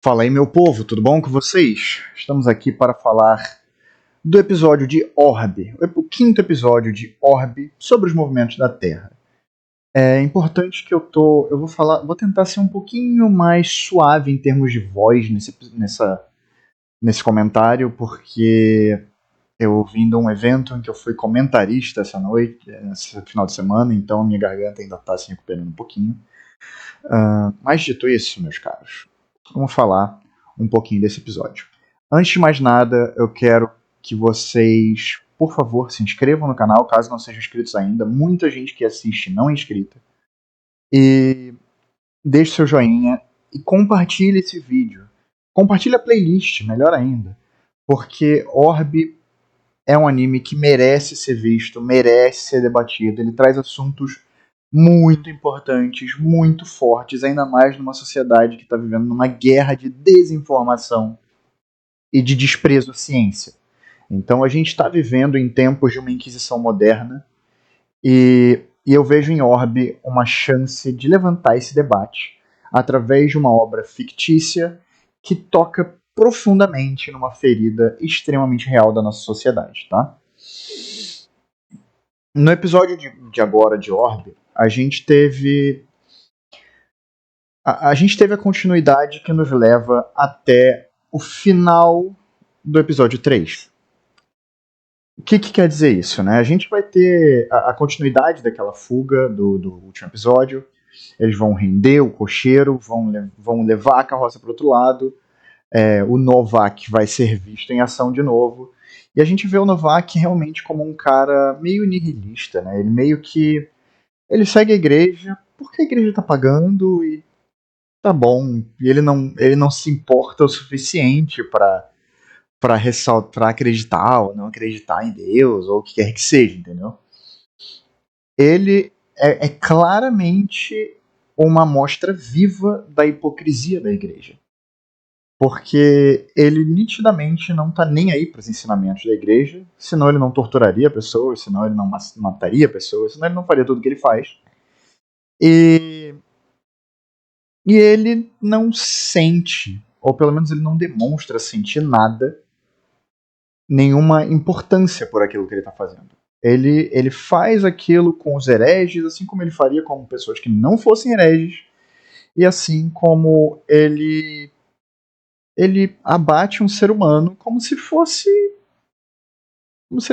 Fala aí, meu povo, tudo bom com vocês? Estamos aqui para falar do episódio de Orbe, o quinto episódio de Orbe sobre os movimentos da Terra. É importante que eu vou tentar ser um pouquinho mais suave em termos de voz nesse comentário, porque eu vim de um evento em que eu fui comentarista essa noite, esse final de semana, então minha garganta ainda está se recuperando um pouquinho. Mas dito isso, meus caros, vamos falar um pouquinho desse episódio. Antes de mais nada, eu quero que vocês, por favor, se inscrevam no canal, caso não sejam inscritos ainda. Muita gente que assiste não é inscrita. E deixe seu joinha e compartilhe esse vídeo. Compartilhe a playlist, melhor ainda. Porque Orbe é um anime que merece ser visto, merece ser debatido. Ele traz assuntos muito importantes, muito fortes, ainda mais numa sociedade que está vivendo numa guerra de desinformação e de desprezo à ciência. Então a gente está vivendo em tempos de uma inquisição moderna e eu vejo em Orbe uma chance de levantar esse debate através de uma obra fictícia que toca profundamente numa ferida extremamente real da nossa sociedade, tá? No episódio de agora de Orbe, a gente teve a continuidade que nos leva até o final do episódio 3. O que quer dizer isso, né? A gente vai ter a continuidade daquela fuga do último episódio. Eles vão render o cocheiro, vão levar a carroça para o outro lado. O Novak vai ser visto em ação de novo. E a gente vê o Novak realmente como um cara meio nihilista, né? Ele meio que... Ele segue a igreja porque a igreja tá pagando e tá bom. E ele não se importa o suficiente para ressaltar, pra acreditar ou não acreditar em Deus ou o que quer que seja, entendeu? Ele é claramente uma amostra viva da hipocrisia da igreja. Porque ele nitidamente não tá nem aí para os ensinamentos da igreja, senão ele não torturaria pessoas, senão ele não mataria pessoas, senão ele não faria tudo o que ele faz. E ele não sente, ou pelo menos ele não demonstra sentir nada, nenhuma importância por aquilo que ele está fazendo. Ele faz aquilo com os hereges, assim como ele faria com pessoas que não fossem hereges, e assim como ele abate um ser humano como se ele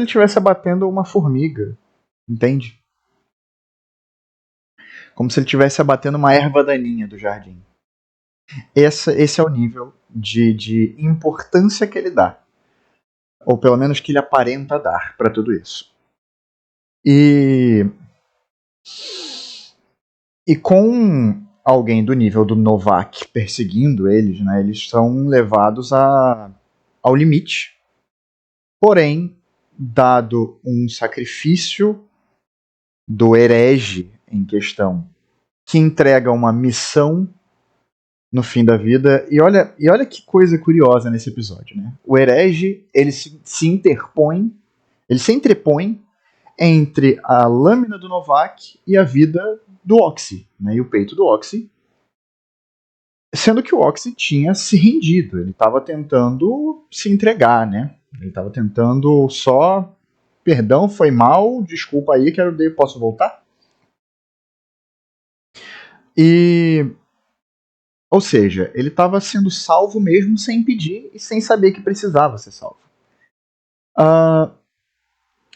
estivesse abatendo uma formiga, entende? Como se ele estivesse abatendo uma erva daninha do jardim. Esse é o nível de importância que ele dá. Ou pelo menos que ele aparenta dar para tudo isso. E com alguém do nível do Novak perseguindo eles, né, eles são levados ao limite. Porém, dado um sacrifício do herege em questão, que entrega uma missão no fim da vida. E olha que coisa curiosa nesse episódio, né? O herege, ele se interpõe, ele se entrepõe entre a lâmina do Novak e a vida do Oxy, né? E o peito do Oxy. Sendo que o Oxy tinha se rendido, ele estava tentando se entregar, né? Ele estava tentando só... Perdão, foi mal, desculpa aí, posso voltar? Ou seja, ele estava sendo salvo mesmo sem pedir e sem saber que precisava ser salvo.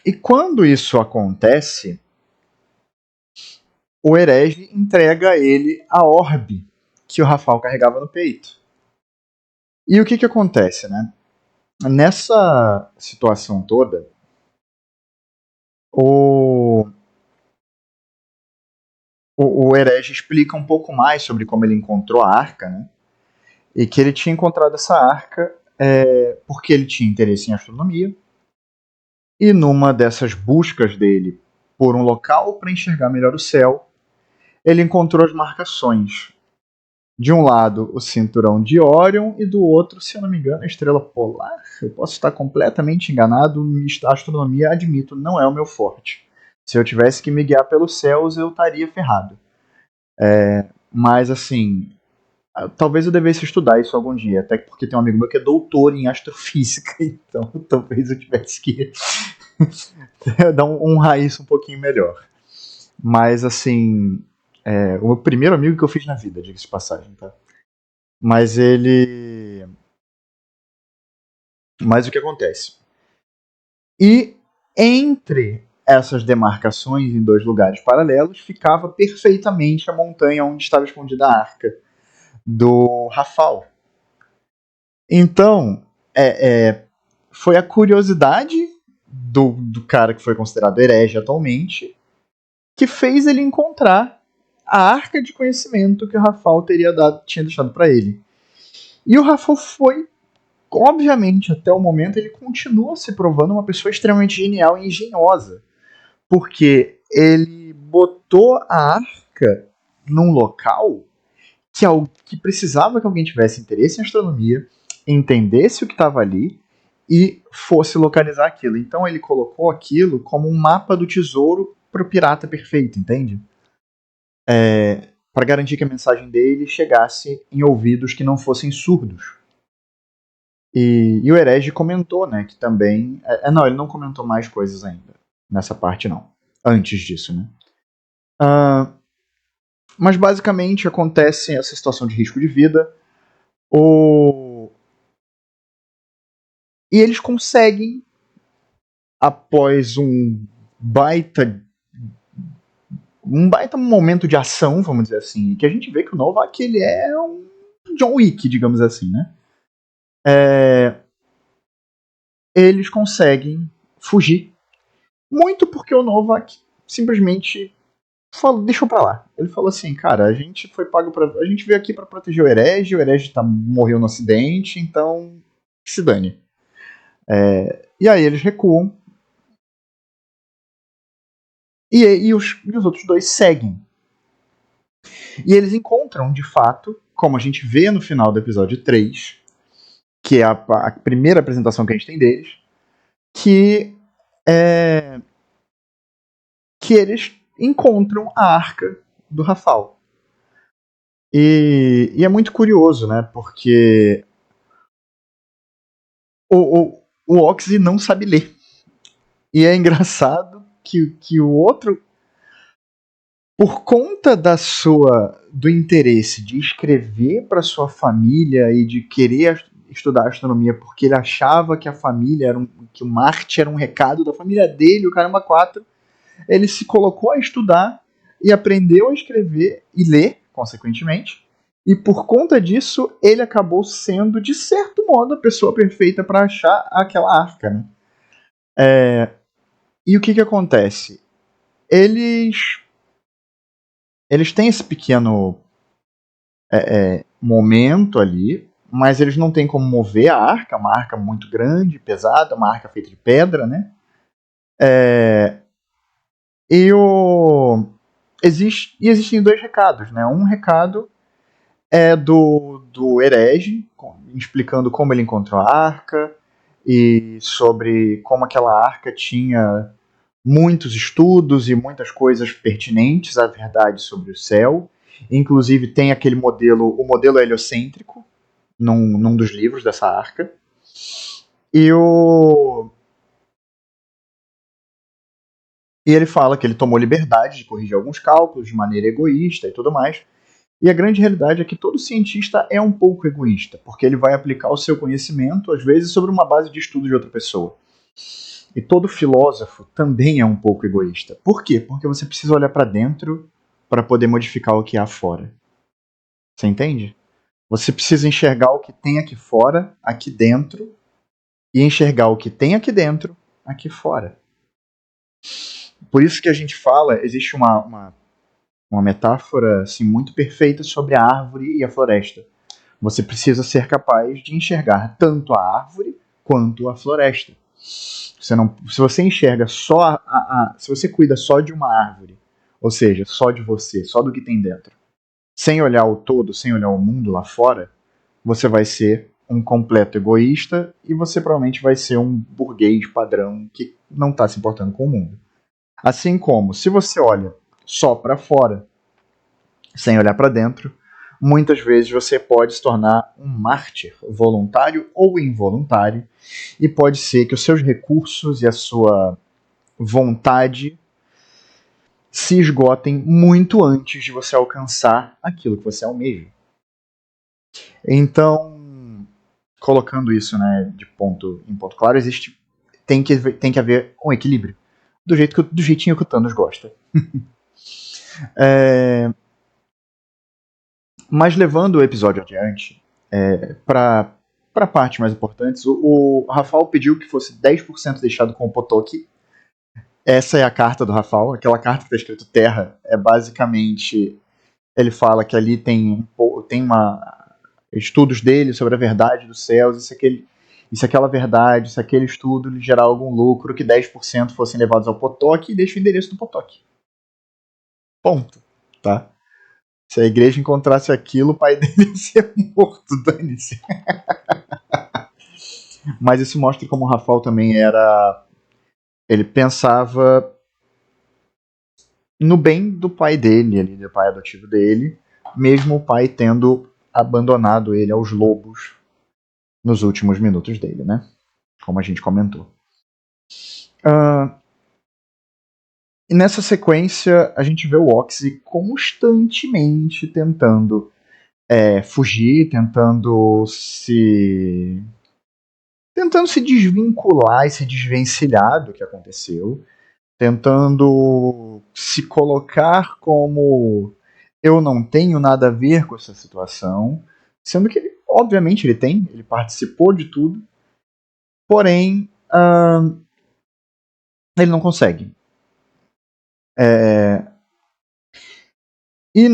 E quando isso acontece, o herege entrega a ele a orbe que o Rafael carregava no peito. E o que acontece, né? Nessa situação toda, o herege explica um pouco mais sobre como ele encontrou a arca, né? E que ele tinha encontrado essa arca porque ele tinha interesse em astronomia. E numa dessas buscas dele por um local para enxergar melhor o céu, ele encontrou as marcações. De um lado, o cinturão de Órion e do outro, se eu não me engano, a estrela polar. Eu posso estar completamente enganado, a astronomia, admito, não é o meu forte. Se eu tivesse que me guiar pelos céus, eu estaria ferrado. Mas, assim, Talvez eu devesse estudar isso algum dia, até porque tem um amigo meu que é doutor em astrofísica, então talvez eu tivesse que dar honrar isso um pouquinho melhor. Mas, assim, o meu primeiro amigo que eu fiz na vida, diga-se de passagem, tá? Mas ele... Mas o que acontece? E entre essas demarcações em dois lugares paralelos ficava perfeitamente a montanha onde estava escondida a arca do Rafal. Então, foi a curiosidade do cara que foi considerado herege atualmente que fez ele encontrar a arca de conhecimento que o Rafal tinha deixado para ele. E o Rafal foi, obviamente, até o momento, ele continua se provando uma pessoa extremamente genial e engenhosa. Porque ele botou a arca num local que precisava que alguém tivesse interesse em astronomia, entendesse o que estava ali e fosse localizar aquilo. Então ele colocou aquilo como um mapa do tesouro para o pirata perfeito, entende? Para garantir que a mensagem dele chegasse em ouvidos que não fossem surdos. E o herege comentou, né, que também... não, ele não comentou mais coisas ainda. Nessa parte, não. Antes disso, né? Mas basicamente acontece essa situação de risco de vida. E eles conseguem, após um baita momento de ação, vamos dizer assim, que a gente vê que o Novak ele é um John Wick, digamos assim, né? Eles conseguem fugir. Muito porque o Novak simplesmente deixou pra lá. Ele falou assim, cara, a gente foi pago pra... A gente veio aqui pra proteger o herege morreu no acidente, então se dane. E aí eles recuam. E os outros dois seguem. E eles encontram, de fato, como a gente vê no final do episódio 3, que é a primeira apresentação que a gente tem deles, que eles encontram a arca do Rafal. E é muito curioso, né? Porque o Oxy não sabe ler. E é engraçado que o outro, por conta do interesse de escrever para sua família e de querer estudar astronomia porque ele achava que a família que o Marte era um recado da família dele, o caramba 4, ele se colocou a estudar e aprendeu a escrever e ler, consequentemente. E por conta disso, ele acabou sendo, de certo modo, a pessoa perfeita para achar aquela arca, né? E o que acontece? Eles têm esse pequeno momento ali, mas eles não têm como mover a arca, uma arca muito grande, pesada, uma arca feita de pedra, né? Existem dois recados, né? Um recado é do herege, explicando como ele encontrou a arca e sobre como aquela arca tinha muitos estudos e muitas coisas pertinentes à verdade sobre o céu. Inclusive tem aquele modelo, o modelo heliocêntrico, num dos livros dessa arca. E ele fala que ele tomou liberdade de corrigir alguns cálculos de maneira egoísta e tudo mais. E a grande realidade é que todo cientista é um pouco egoísta, porque ele vai aplicar o seu conhecimento, às vezes, sobre uma base de estudo de outra pessoa. E todo filósofo também é um pouco egoísta. Por quê? Porque você precisa olhar para dentro para poder modificar o que há fora. Você entende? Você precisa enxergar o que tem aqui fora, aqui dentro, e enxergar o que tem aqui dentro, aqui fora. Por isso que a gente fala, existe uma metáfora assim, muito perfeita sobre a árvore e a floresta. Você precisa ser capaz de enxergar tanto a árvore quanto a floresta. Se você enxerga só se você cuida só de uma árvore, ou seja, só de você, só do que tem dentro, sem olhar o todo, sem olhar o mundo lá fora, você vai ser um completo egoísta e você provavelmente vai ser um burguês padrão que não está se importando com o mundo. Assim como, se você olha só para fora, sem olhar para dentro, muitas vezes você pode se tornar um mártir, voluntário ou involuntário, e pode ser que os seus recursos e a sua vontade se esgotem muito antes de você alcançar aquilo que você almeja. Então, colocando isso, né, de ponto em ponto claro, tem que haver um equilíbrio, do jeitinho que o Thanos gosta. Mas levando o episódio adiante, para parte mais importante, o Rafael pediu que fosse 10% deixado com o Potoki. Essa é a carta do Rafael, aquela carta que está escrito Terra, é basicamente, ele fala que ali tem estudos dele sobre a verdade dos céus, e se aquela verdade, se aquele estudo lhe gerar algum lucro, que 10% fossem levados ao Potoki, e deixa o endereço do Potoki. Ponto. Tá? Se a igreja encontrasse aquilo, o pai dele ia ser morto, dane-se. Mas isso mostra como o Rafael também era... Ele pensava no bem do pai dele, do pai adotivo dele, mesmo o pai tendo abandonado ele aos lobos nos últimos minutos dele, né? Como a gente comentou. E nessa sequência, a gente vê o Oxy constantemente tentando fugir, tentando se desvincular e se desvencilhar do que aconteceu, tentando se colocar como eu não tenho nada a ver com essa situação, sendo que ele, obviamente ele participou de tudo, porém ele não consegue. E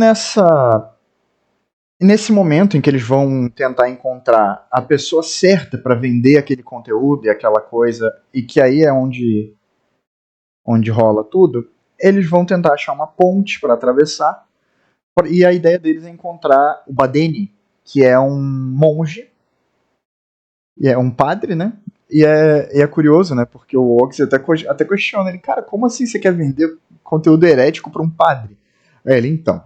nesse momento em que eles vão tentar encontrar a pessoa certa para vender aquele conteúdo e aquela coisa, e que aí é onde rola tudo, eles vão tentar achar uma ponte para atravessar, e a ideia deles é encontrar o Badeni, que é um monge, e é um padre, né? E é curioso, né? Porque o Ox até questiona ele, cara, como assim você quer vender conteúdo herético para um padre? Aí ele, então,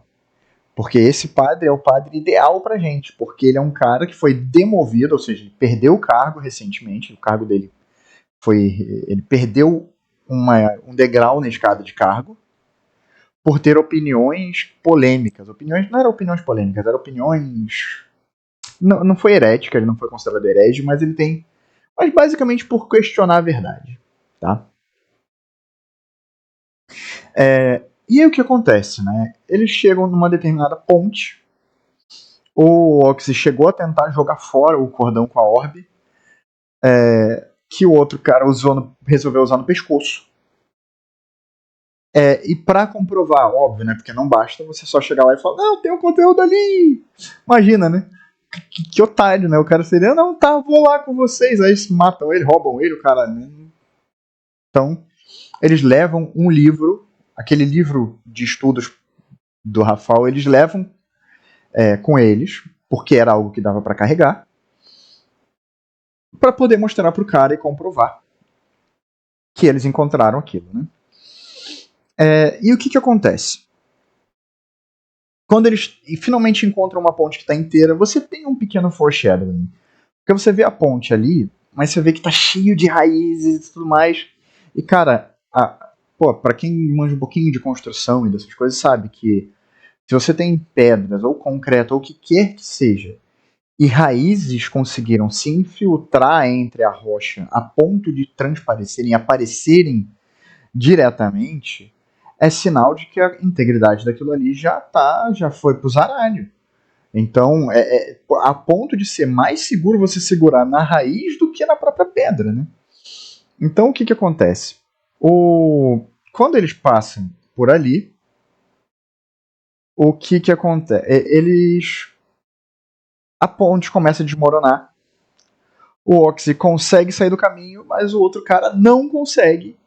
porque esse padre é o padre ideal pra gente, porque ele é um cara que foi demovido, ou seja, ele perdeu o cargo recentemente, o cargo dele ele perdeu um degrau na escada de cargo por ter opiniões polêmicas. Não eram opiniões polêmicas, eram opiniões... Não foi herética, ele não foi considerado herege, mas ele tem... Mas basicamente por questionar a verdade, tá? E aí o que acontece, né? Eles chegam numa determinada ponte. O Oxy chegou a tentar jogar fora o cordão com a orbe, que o outro cara resolveu usar no pescoço. E pra comprovar, óbvio, né? Porque não basta você só chegar lá e falar, não, tem um conteúdo ali. Imagina, né? Que otário, né? O cara seria, não, tá, vou lá com vocês. Aí eles matam ele, roubam ele, o cara. Então, eles levam um livro, aquele livro de estudos do Rafael, eles levam com eles, porque era algo que dava pra carregar, pra poder mostrar pro cara e comprovar que eles encontraram aquilo, né? E o que acontece? Quando eles finalmente encontram uma ponte que está inteira, você tem um pequeno foreshadowing. Porque você vê a ponte ali, mas você vê que tá cheio de raízes e tudo mais. E, cara, pra quem manja um pouquinho de construção e dessas coisas, sabe que se você tem pedras ou concreto ou o que quer que seja, e raízes conseguiram se infiltrar entre a rocha a ponto de transparecerem, aparecerem diretamente, é sinal de que a integridade daquilo ali já foi pro zaralho. Então, a ponto de ser mais seguro você segurar na raiz do que na própria pedra, né? Então, o que acontece? Quando eles passam por ali, o que acontece? A ponte começa a desmoronar. O Oxy consegue sair do caminho, mas o outro cara não consegue.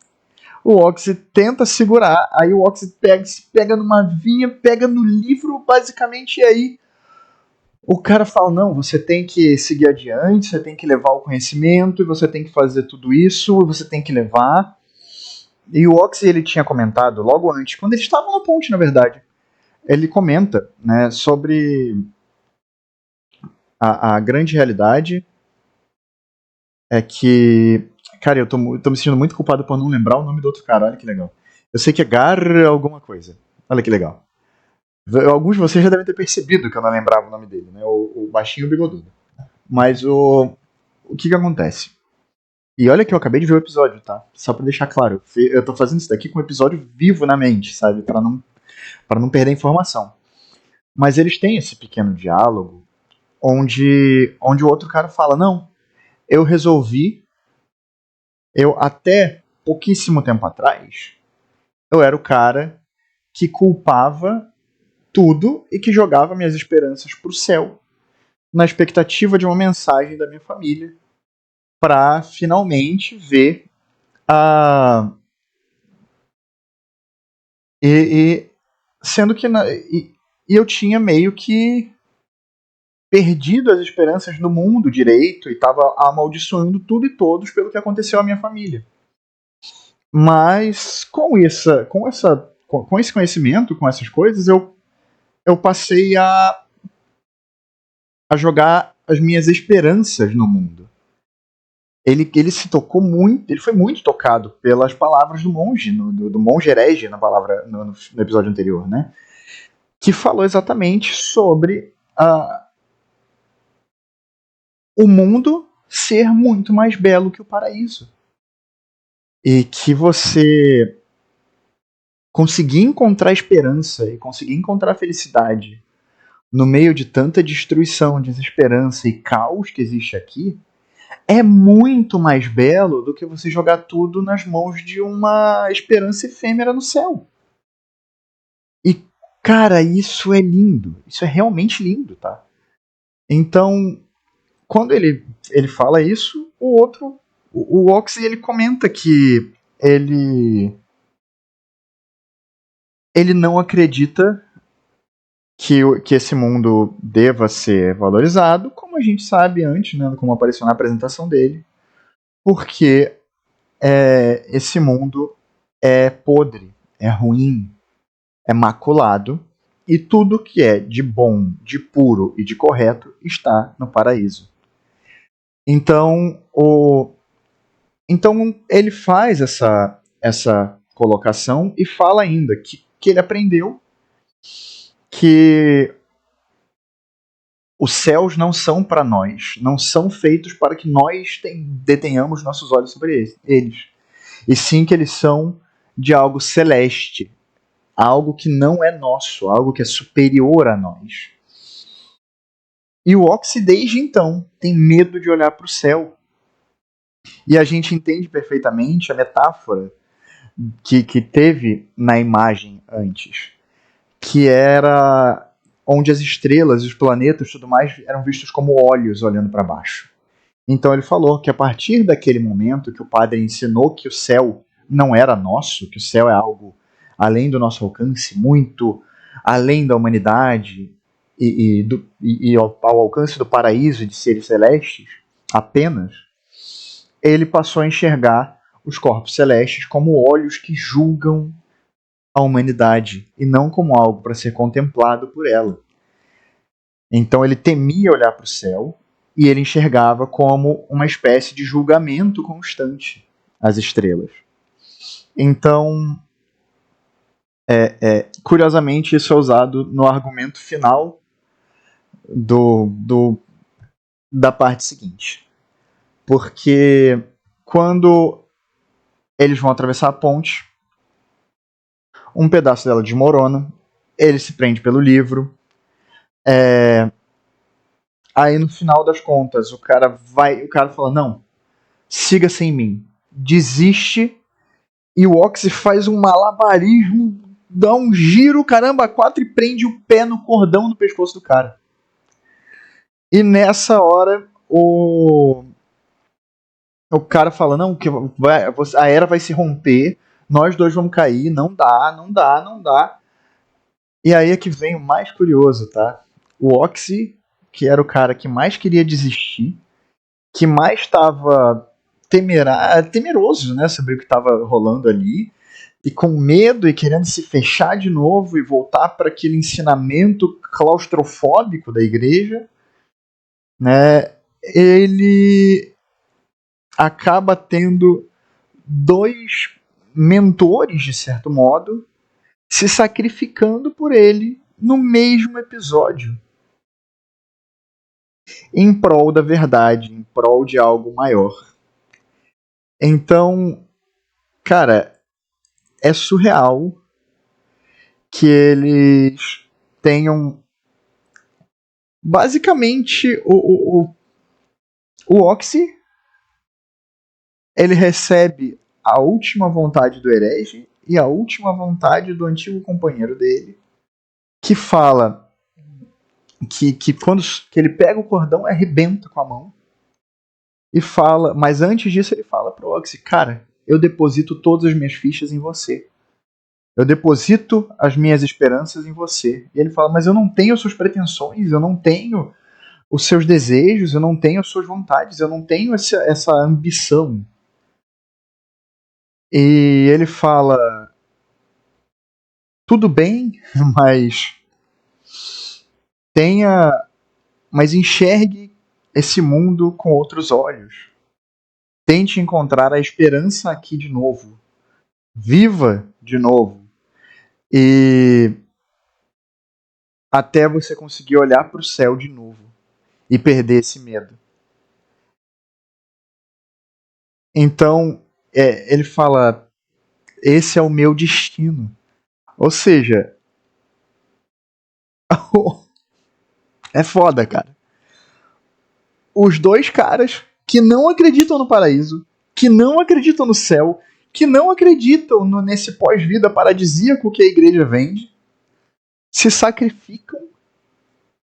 O Oxy tenta segurar, aí o Oxy pega numa vinha, pega no livro, basicamente, e aí o cara fala, não, você tem que seguir adiante, você tem que levar o conhecimento, e você tem que fazer tudo isso, e você tem que levar. E o Oxy, ele tinha comentado logo antes, quando eles estavam na ponte, na verdade, ele comenta, né, sobre A grande realidade é que... Cara, eu tô me sentindo muito culpado por não lembrar o nome do outro cara, olha que legal. Eu sei que é Gar alguma coisa. Olha que legal. Alguns de vocês já devem ter percebido que eu não lembrava o nome dele, né? O baixinho bigodudo. Mas o que acontece? E olha que eu acabei de ver o episódio, tá? Só pra deixar claro. Eu tô fazendo isso daqui com o episódio vivo na mente, sabe? Pra não perder informação. Mas eles têm esse pequeno diálogo onde o outro cara fala: Não, eu resolvi, eu até pouquíssimo tempo atrás, eu era o cara que culpava tudo e que jogava minhas esperanças pro céu, na expectativa de uma mensagem da minha família, pra finalmente ver a. E sendo que. E eu tinha meio que perdido as esperanças no mundo direito e estava amaldiçoando tudo e todos pelo que aconteceu à minha família. Mas com esse conhecimento, com essas coisas, eu passei a jogar as minhas esperanças no mundo. Ele se tocou muito, ele foi muito tocado pelas palavras do monge, do monge herege na palavra, no episódio anterior, né? Que falou exatamente sobre o mundo ser muito mais belo que o paraíso. E que você conseguir encontrar esperança e conseguir encontrar felicidade no meio de tanta destruição, desesperança e caos que existe aqui, é muito mais belo do que você jogar tudo nas mãos de uma esperança efêmera no céu. E, cara, isso é lindo. Isso é realmente lindo, tá? Então, quando ele fala isso, o Oxy, ele comenta que ele não acredita que esse mundo deva ser valorizado, como a gente sabe antes, né, como apareceu na apresentação dele, porque esse mundo é podre, é ruim, é maculado, e tudo que é de bom, de puro e de correto está no paraíso. Então, então ele faz essa colocação e fala ainda que ele aprendeu que os céus não são para nós, não são feitos para que nós detenhamos nossos olhos sobre eles, e sim que eles são de algo celeste, algo que não é nosso, algo que é superior a nós. E o Oxy, desde então, tem medo de olhar para o céu. E a gente entende perfeitamente a metáfora que teve na imagem antes, que era onde as estrelas, os planetas e tudo mais eram vistos como olhos olhando para baixo. Então ele falou que a partir daquele momento que o padre ensinou que o céu não era nosso, que o céu é algo além do nosso alcance, muito além da humanidade e ao alcance do paraíso de seres celestes apenas, ele passou a enxergar os corpos celestes como olhos que julgam a humanidade e não como algo para ser contemplado por ela. Então ele temia olhar para o céu e ele enxergava como uma espécie de julgamento constante as estrelas. Então, curiosamente, isso é usado no argumento final da parte seguinte. Porque quando eles vão atravessar a ponte, um pedaço dela desmorona, ele se prende pelo livro. Aí no final das contas, o cara fala: Não, siga sem mim. Desiste. E o Oxy faz um malabarismo, dá um giro, caramba, 4 e prende o pé no cordão do pescoço do cara. E nessa hora, o cara fala: Não, que a era vai se romper, nós dois vamos cair, não dá, não dá, não dá. E aí é que vem o mais curioso, tá? O Oxy, que era o cara que mais queria desistir, que mais estava temeroso, né, sobre o que estava rolando ali, e com medo e querendo se fechar de novo e voltar para aquele ensinamento claustrofóbico da igreja, né, ele acaba tendo dois mentores, de certo modo, se sacrificando por ele no mesmo episódio, em prol da verdade, em prol de algo maior. Então, cara, é surreal que eles tenham basicamente o Oxy, ele recebe a última vontade do herege e a última vontade do antigo companheiro dele, que fala que quando que ele pega o cordão, arrebenta com a mão e fala, mas antes disso ele fala pro Oxy, cara, eu deposito todas as minhas fichas em você. Eu deposito as minhas esperanças em você. E ele fala, mas eu não tenho as suas pretensões, eu não tenho os seus desejos, eu não tenho as suas vontades, eu não tenho essa ambição. E ele fala, tudo bem, mas tenha, mas enxergue esse mundo com outros olhos. Tente encontrar a esperança aqui de novo. Viva de novo. E até você conseguir olhar para o céu de novo e perder esse medo. Então, ele fala, esse é o meu destino. Ou seja, é foda, cara. Os dois caras que não acreditam no paraíso, que não acreditam no céu, que não acreditam nesse pós-vida paradisíaco que a igreja vende, se sacrificam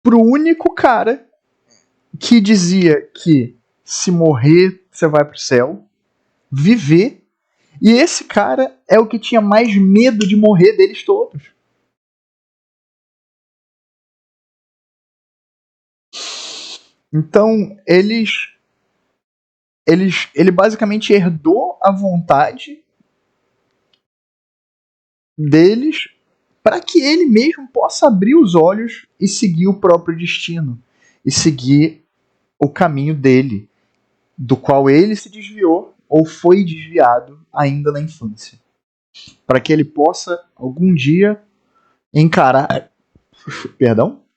pro único cara que dizia que se morrer você vai pro céu, viver, e esse cara é o que tinha mais medo de morrer deles todos. Então, ele basicamente herdou a vontade deles para que ele mesmo possa abrir os olhos e seguir o próprio destino e seguir o caminho dele, do qual ele se desviou ou foi desviado ainda na infância, para que ele possa algum dia encarar,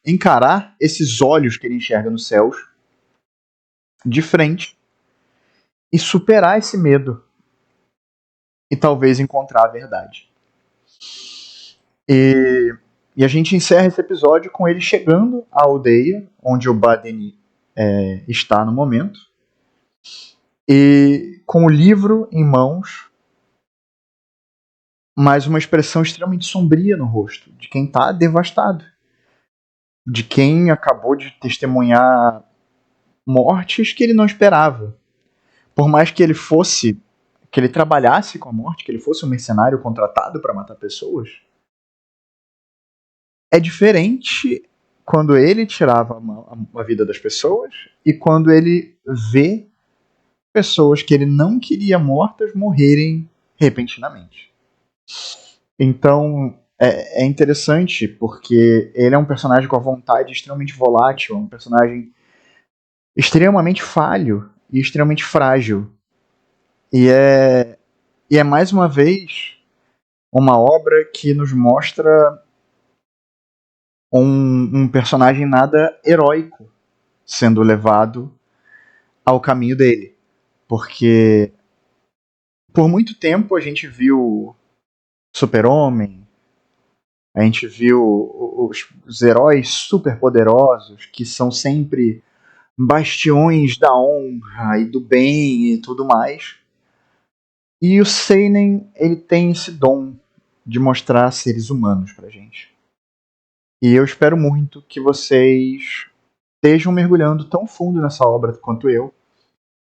encarar esses olhos que ele enxerga nos céus de frente e superar esse medo e talvez encontrar a verdade. E a gente encerra esse episódio com ele chegando à aldeia onde o Badeni está no momento, e com o livro em mãos, mas uma expressão extremamente sombria no rosto, de quem está devastado, de quem acabou de testemunhar mortes que ele não esperava. Por mais que ele fosse, que ele trabalhasse com a morte, que ele fosse um mercenário contratado para matar pessoas, é diferente quando ele tirava a vida das pessoas e quando ele vê pessoas que ele não queria mortas morrerem repentinamente. Então é interessante porque ele é um personagem com a vontade extremamente volátil, um personagem extremamente falho e extremamente frágil. E é mais uma vez uma obra que nos mostra um personagem nada heróico sendo levado ao caminho dele. Porque por muito tempo a gente viu Super-Homem, a gente viu os heróis super poderosos que são sempre bastiões da honra e do bem e tudo mais. E o Seinen, ele tem esse dom de mostrar seres humanos pra gente. E eu espero muito que vocês estejam mergulhando tão fundo nessa obra quanto eu,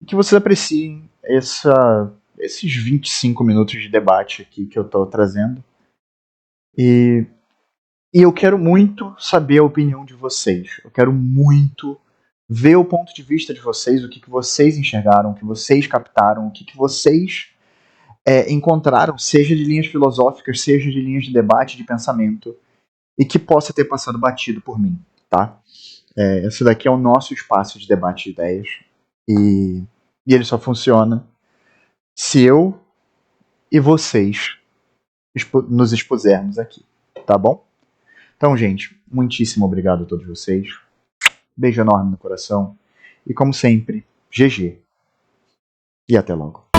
e que vocês apreciem esses 25 minutos de debate aqui que eu estou trazendo. E eu quero muito saber a opinião de vocês. Eu quero muito ver o ponto de vista de vocês, o que vocês enxergaram, o que vocês captaram, o que vocês encontraram, seja de linhas filosóficas, seja de linhas de debate, de pensamento, e que possa ter passado batido por mim, tá? Esse daqui é o nosso espaço de debate de ideias. E ele só funciona se eu e vocês nos expusermos aqui, tá bom? Então, gente, muitíssimo obrigado a todos vocês. Beijo enorme no coração. E como sempre, GG. E até logo.